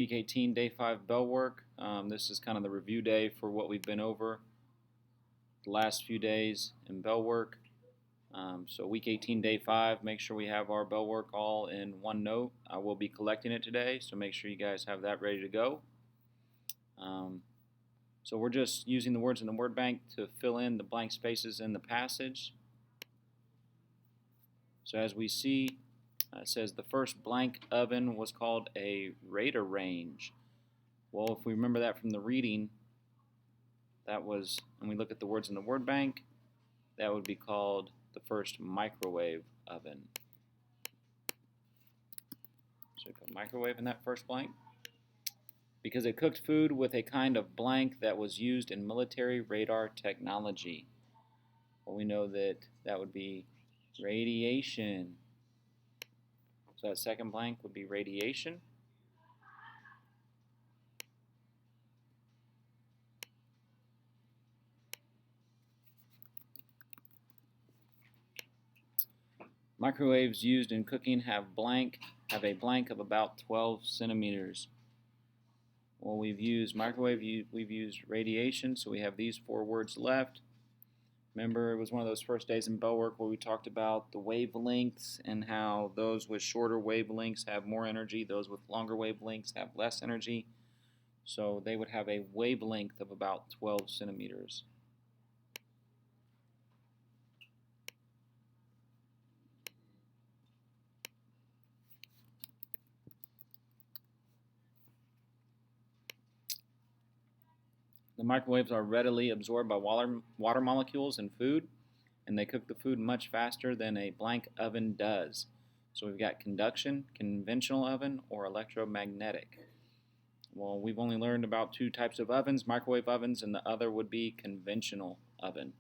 Week 18, Day 5 Bellwork. This is kind of the review day for what we've been over the last few days in Bellwork. So Week 18, Day 5, make sure we have our Bellwork all in one note. I will be collecting it today, so make sure you guys have that ready to go. So we're just using the words in the word bank to fill in the blank spaces in the passage. So as we see, it says the first blank oven was called a radar range. Well, if we remember that from the reading, that was, and we look at the words in the word bank, that would be called the first microwave oven. So we put microwave in that first blank. Because it cooked food with a kind of blank that was used in military radar technology. Well, we know that that would be radiation. So that second blank would be radiation. Microwaves used in cooking have a blank of about 12 centimeters. Well, we've used microwave, we've used radiation, so we have these four words left. Remember, it was one of those first days in Bellwork where we talked about the wavelengths and how those with shorter wavelengths have more energy, those with longer wavelengths have less energy. So they would have a wavelength of about 12 centimeters. The microwaves are readily absorbed by water molecules in food, and they cook the food much faster than a blank oven does. So we've got conduction, conventional oven, or electromagnetic. Well, we've only learned about two types of ovens, microwave ovens, and the other would be conventional oven.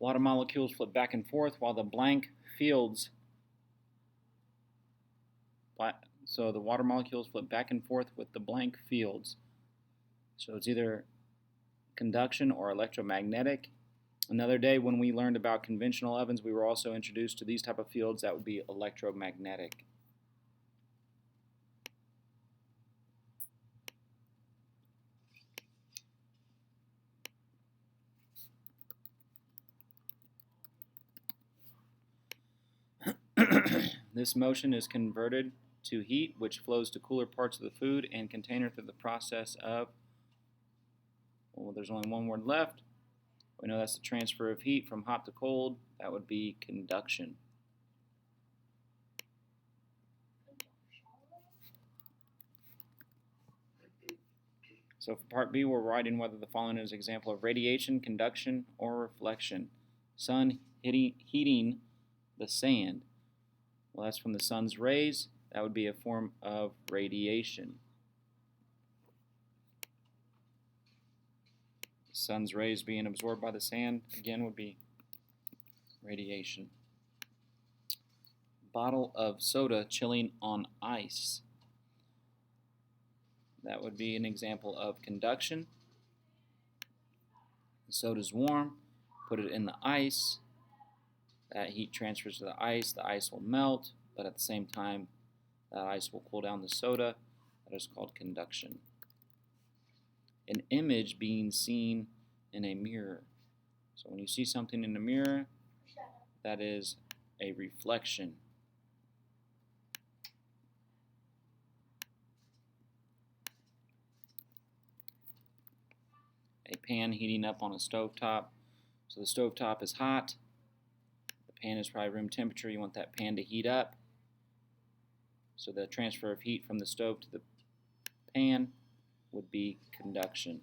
Water molecules flip back and forth while the blank fields. So the water molecules flip back and forth with the blank fields. So it's either conduction or electromagnetic. Another day when we learned about conventional ovens, we were also introduced to these type of fields that would be electromagnetic. This motion is converted to heat, which flows to cooler parts of the food and container through the process of, well, there's only one word left. We know that's the transfer of heat from hot to cold. That would be conduction. So for part B, we're writing whether the following is an example of radiation, conduction, or reflection. Sun heating the sand. Well, that's from the sun's rays. That would be a form of radiation. The sun's rays being absorbed by the sand, again, would be radiation. Bottle of soda chilling on ice. That would be an example of conduction. The soda's warm, put it in the ice. That heat transfers to the ice will melt, but at the same time, that ice will cool down the soda. That is called conduction. An image being seen in a mirror. So when you see something in a mirror, that is a reflection. A pan heating up on a stovetop. So the stovetop is hot. Pan is probably room temperature. You want that pan to heat up. So the transfer of heat from the stove to the pan would be conduction.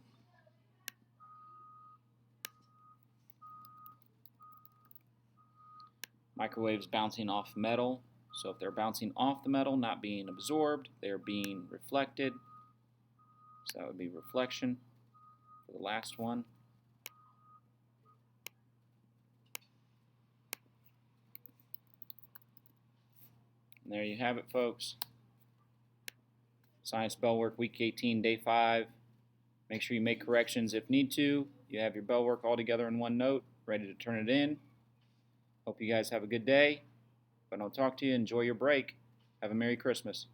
Microwaves bouncing off metal. So if they're bouncing off the metal, not being absorbed, they're being reflected. So that would be reflection for the last one. And there you have it, folks. Science Bellwork, Week 18, Day 5. Make sure you make corrections if need to. You have your Bellwork all together in one note, ready to turn it in. Hope you guys have a good day. If I don't talk to you, enjoy your break. Have a Merry Christmas.